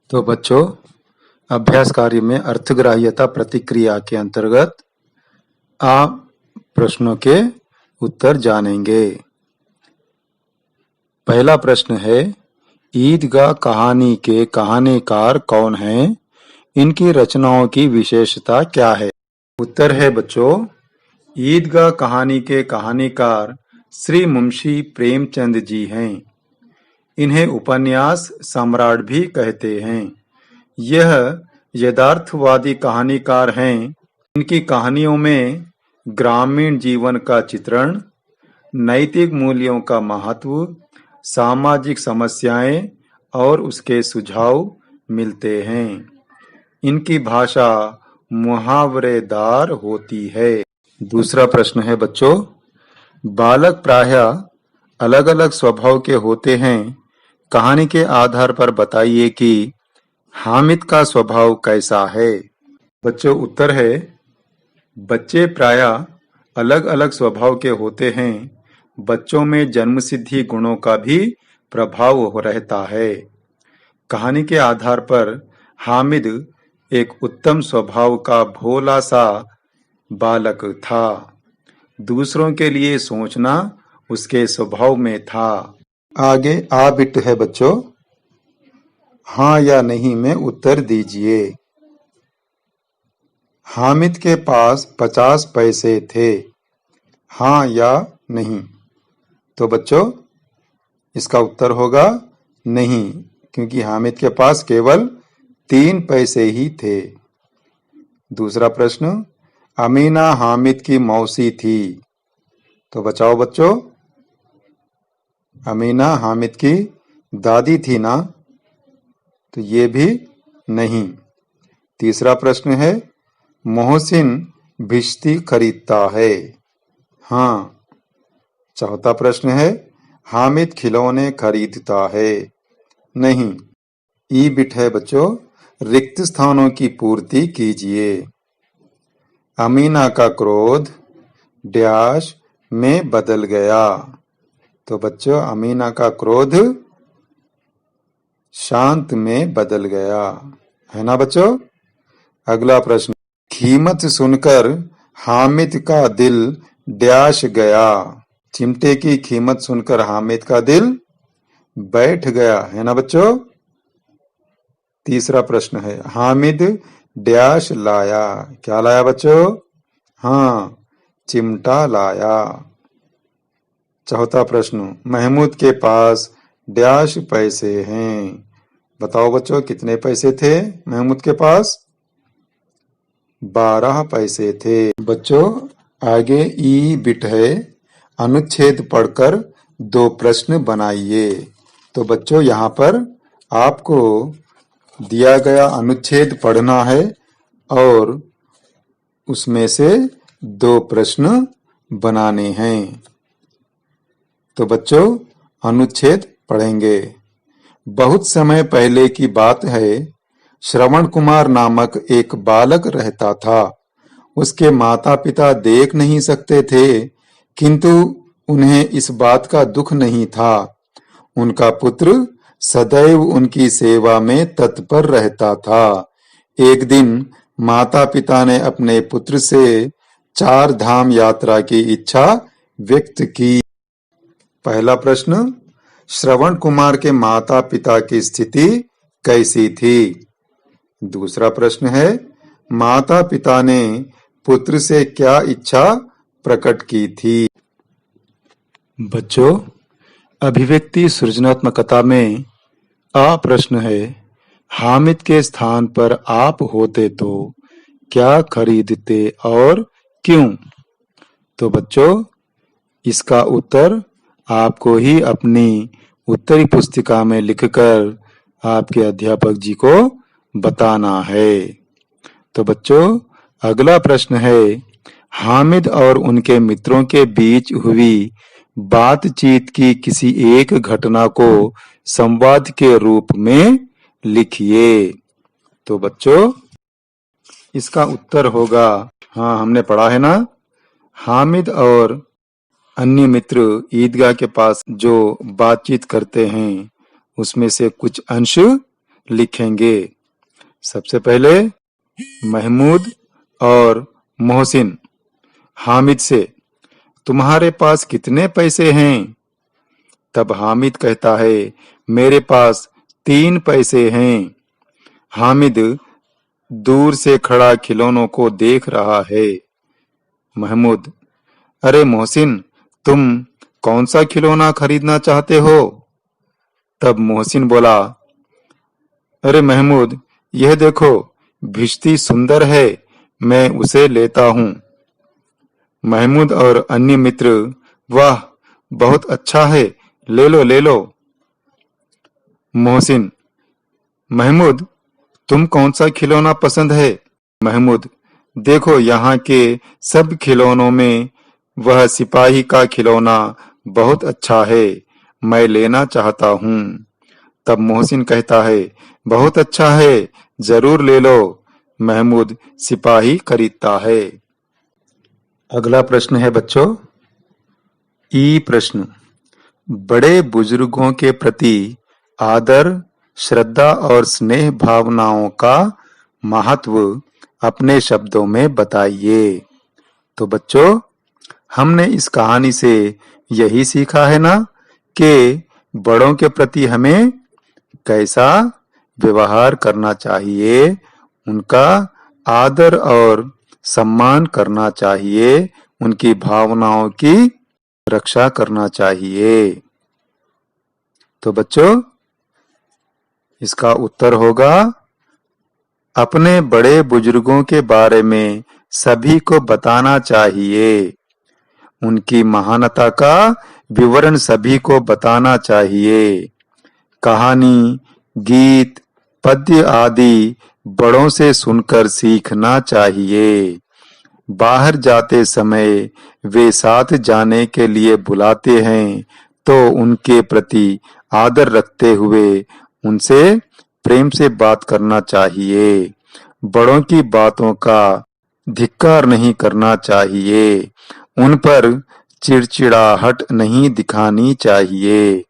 तो बच्चों, अभ्यास कार्य में अर्थग्राह्यता प्रतिक्रिया के अंतर्गत आप प्रश्नों के उत्तर जानेंगे। पहला प्रश्न है, ईदगाह कहानी के कहानीकार कौन हैं? इनकी रचनाओं की विशेषता क्या है? उत्तर है बच्चों, ईदगाह कहानी के कहानीकार श्री मुंशी प्रेमचंद जी हैं। इन्हें उपन्यास सम्राट भी कहते हैं। यह यथार्थवादी कहानीकार हैं। इनकी कहानियों में ग्रामीण जीवन का चित्रण, नैतिक मूल्यों का महत्व, सामाजिक समस्याएं और उसके सुझाव मिलते हैं। इनकी भाषा मुहावरेदार होती है। दूसरा प्रश्न है बच्चों, बालक प्रायः अलग अलग स्वभाव के होते हैं। कहानी के आधार पर बताइए कि हामिद का स्वभाव कैसा है? बच्चों, उत्तर है, बच्चे प्रायः अलग अलग स्वभाव के होते हैं। बच्चों में जन्मसिद्धि गुणों का भी प्रभाव रहता है। कहानी के आधार पर हामिद एक उत्तम स्वभाव का भोला सा बालक था। दूसरों के लिए सोचना उसके स्वभाव में था। आगे आ बिट है बच्चों, हाँ या नहीं में उत्तर दीजिए। हामिद के पास 50 पैसे थे, हाँ या नहीं? तो बच्चों, इसका उत्तर होगा नहीं, क्योंकि हामिद के पास केवल 3 पैसे ही थे। दूसरा प्रश्न, अमीना हामिद की मौसी थी। तो बचाओ बच्चों, अमीना हामिद की दादी थी ना? तो ये भी नहीं। तीसरा प्रश्न है, मोहसिन भिश्ती खरीदता है, हाँ। चौथा प्रश्न है, हामिद खिलौने खरीदता है, नहीं। ई बिट है बच्चों, रिक्त स्थानों की पूर्ति कीजिए। अमीना का क्रोध डैश में बदल गया। तो बच्चों, अमीना का क्रोध शांत में बदल गया, है ना बच्चों? अगला प्रश्न, कीमत सुनकर हामिद का दिल डैश गया। चिमटे की कीमत सुनकर हामिद का दिल बैठ गया, है ना बच्चों? तीसरा प्रश्न है, हामिद डैश लाया। क्या लाया बच्चों? हाँ, चिमटा लाया। चौथा प्रश्न, महमूद के पास डैश पैसे हैं। बताओ बच्चों, कितने पैसे थे महमूद के पास? 12 पैसे थे। बच्चों, आगे ई बिट है, अनुच्छेद पढ़कर 2 प्रश्न बनाइए। तो बच्चों, यहाँ पर आपको दिया गया अनुच्छेद पढ़ना है और उसमें से 2 प्रश्न बनाने हैं। तो बच्चों, अनुच्छेद पढ़ेंगे। बहुत समय पहले की बात है, श्रवण कुमार नामक एक बालक रहता था। उसके माता पिता देख नहीं सकते थे, किंतु उन्हें इस बात का दुख नहीं था। उनका पुत्र सदैव उनकी सेवा में तत्पर रहता था। एक दिन माता पिता ने अपने पुत्र से 4 धाम यात्रा की इच्छा व्यक्त की। पहला प्रश्न, श्रवण कुमार के माता पिता की स्थिति कैसी थी? दूसरा प्रश्न है, माता पिता ने पुत्र से क्या इच्छा प्रकट की थी? बच्चों, अभिव्यक्ति सृजनात्मकता में आ प्रश्न है, हामिद के स्थान पर आप होते तो क्या खरीदते और क्यों? तो बच्चों, इसका उत्तर आपको ही अपनी उत्तरी पुस्तिका में लिखकर आपके अध्यापक जी को बताना है। तो बच्चों, अगला प्रश्न है, हामिद और उनके मित्रों के बीच हुई बातचीत की किसी एक घटना को संवाद के रूप में लिखिए। तो बच्चों, इसका उत्तर होगा, हाँ हमने पढ़ा है ना, हामिद और अन्य मित्र ईदगाह के पास जो बातचीत करते हैं उसमें से कुछ अंश लिखेंगे। सबसे पहले महमूद और मोहसिन हामिद से, तुम्हारे पास कितने पैसे हैं? तब हामिद कहता है, मेरे पास 3 पैसे हैं। हामिद दूर से खड़ा खिलौनों को देख रहा है। महमूद, अरे मोहसिन, तुम कौन सा खिलौना खरीदना चाहते हो? तब मोहसिन बोला, अरे महमूद, यह देखो, भिश्ती सुंदर है, मैं उसे लेता हूँ। महमूद और अन्य मित्र, वाह, बहुत अच्छा है, ले लो ले लो। मोहसिन, महमूद, तुम कौन सा खिलौना पसंद है? महमूद, देखो, यहाँ के सब खिलौनों में वह सिपाही का खिलौना बहुत अच्छा है, मैं लेना चाहता हूँ। तब मोहसिन कहता है, बहुत अच्छा है, जरूर ले लो। महमूद सिपाही खरीदता है। अगला प्रश्न है बच्चों, ई प्रश्न, बड़े बुजुर्गों के प्रति आदर, श्रद्धा और स्नेह भावनाओं का महत्व अपने शब्दों में बताइए। तो बच्चों, हमने इस कहानी से यही सीखा है ना कि बड़ों के प्रति हमें कैसा व्यवहार करना चाहिए, उनका आदर और सम्मान करना चाहिए, उनकी भावनाओं की रक्षा करना चाहिए। तो बच्चों, इसका उत्तर होगा, अपने बड़े बुजुर्गों के बारे में सभी को बताना चाहिए, उनकी महानता का विवरण सभी को बताना चाहिए। कहानी, गीत, पद्य आदि बड़ों से सुनकर सीखना चाहिए। बाहर जाते समय वे साथ जाने के लिए बुलाते हैं तो उनके प्रति आदर रखते हुए उनसे प्रेम से बात करना चाहिए। बड़ों की बातों का धिक्कार नहीं करना चाहिए, उन पर चिड़चिड़ाहट नहीं दिखानी चाहिए,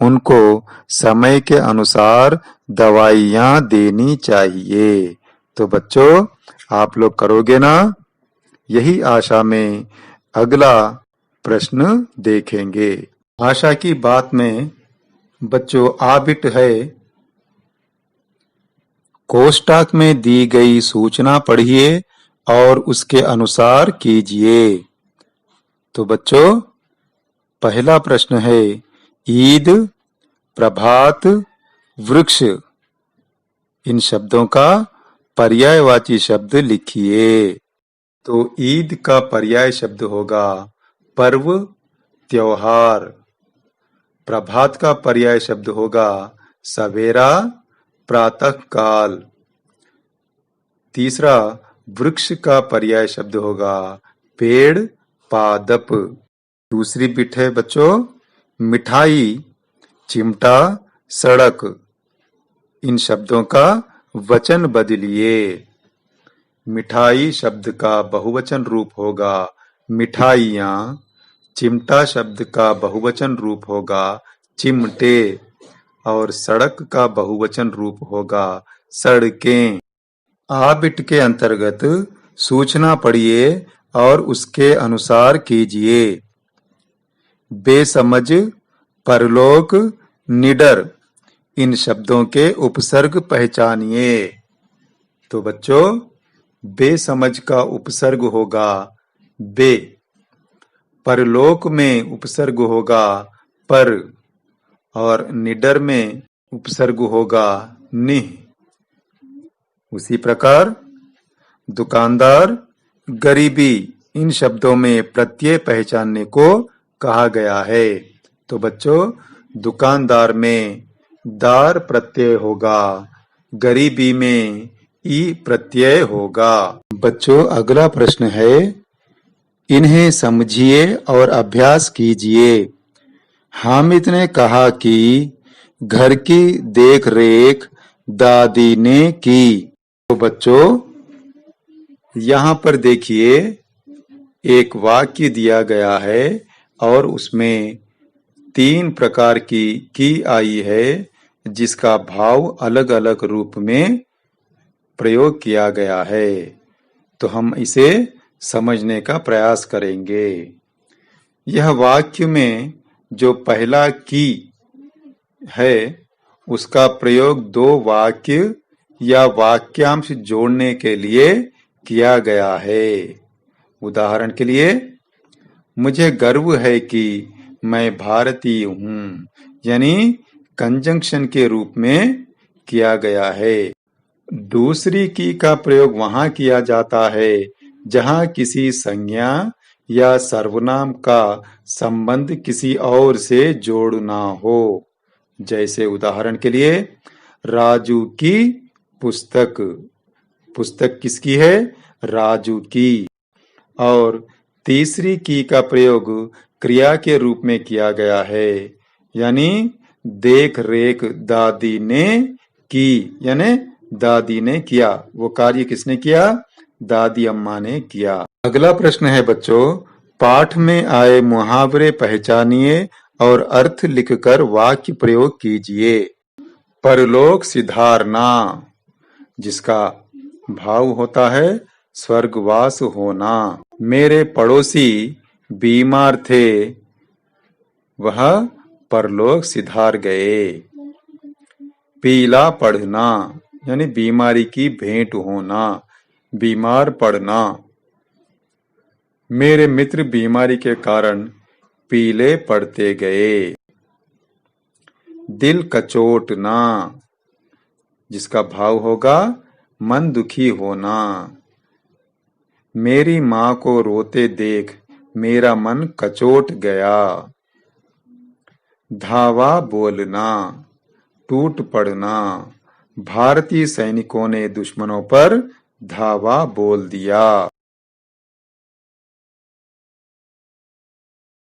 उनको समय के अनुसार दवाइयाँ देनी चाहिए। तो बच्चों, आप लोग करोगे ना? यही आशा में अगला प्रश्न देखेंगे। भाषा की बात में बच्चों आ बिट है, कोष्ठक में दी गई सूचना पढ़िए और उसके अनुसार कीजिए। तो बच्चों, पहला प्रश्न है, ईद, प्रभात, वृक्ष, इन शब्दों का पर्यायवाची शब्द लिखिए। तो ईद का पर्याय शब्द होगा पर्व, त्योहार। प्रभात का पर्याय शब्द होगा सवेरा, प्रातः काल। तीसरा, वृक्ष का पर्याय शब्द होगा पेड़, पादप। दूसरी बिट है बच्चों, मिठाई, चिमटा, सड़क। इन शब्दों का वचन बदलिए। मिठाई शब्द का बहुवचन रूप होगा मिठाइयाँ, चिमटा शब्द का बहुवचन रूप होगा चिमटे और सड़क का बहुवचन रूप होगा सड़कें। आ बिट के अंतर्गत सूचना पढ़िए और उसके अनुसार कीजिए। बेसमझ, परलोक, निडर, इन शब्दों के उपसर्ग पहचानिए। तो बच्चों, बेसमझ का उपसर्ग होगा बे, परलोक में उपसर्ग होगा पर और निडर में उपसर्ग होगा निह। उसी प्रकार दुकानदार, गरीबी, इन शब्दों में प्रत्यय पहचानने को कहा गया है। तो बच्चों, दुकानदार में दार प्रत्यय होगा, गरीबी में ई प्रत्यय होगा। बच्चों, अगला प्रश्न है, इन्हें समझिए और अभ्यास कीजिए। हामिद ने कहा कि घर की देख रेख दादी ने की। तो बच्चों, यहाँ पर देखिए, एक वाक्य दिया गया है और उसमें 3 प्रकार की आई है। जिसका भाव अलग अलग रूप में प्रयोग किया गया है। तो हम इसे समझने का प्रयास करेंगे। यह वाक्य में जो पहला की है उसका प्रयोग दो वाक्य या वाक्यांश जोड़ने के लिए किया गया है। उदाहरण के लिए, मुझे गर्व है कि मैं भारतीय हूँ, यानी कंजंक्शन के रूप में किया गया है। दूसरी की का प्रयोग वहां किया जाता है जहां किसी संज्ञा या सर्वनाम का संबंध किसी और से जोड़ना हो। जैसे उदाहरण के लिए, राजू की पुस्तक। पुस्तक किसकी है? राजू की। और तीसरी की का प्रयोग क्रिया के रूप में किया गया है, यानी देख रेख दादी ने की, यानी दादी ने किया। वो कार्य किसने किया? दादी अम्मा ने किया। अगला प्रश्न है बच्चों, पाठ में आए मुहावरे पहचानिए और अर्थ लिखकर वाक्य प्रयोग कीजिए। परलोक सिधारना, जिसका भाव होता है स्वर्गवास होना। मेरे पड़ोसी बीमार थे, वह परलोक सिधार गए। पीला पड़ना, यानी बीमारी की भेंट होना, बीमार पड़ना। मेरे मित्र बीमारी के कारण पीले पड़ते गए। दिल कचोटना, जिसका भाव होगा मन दुखी होना। मेरी माँ को रोते देख मेरा मन कचोट गया। धावा बोलना, टूट पड़ना। भारतीय सैनिकों ने दुश्मनों पर धावा बोल दिया।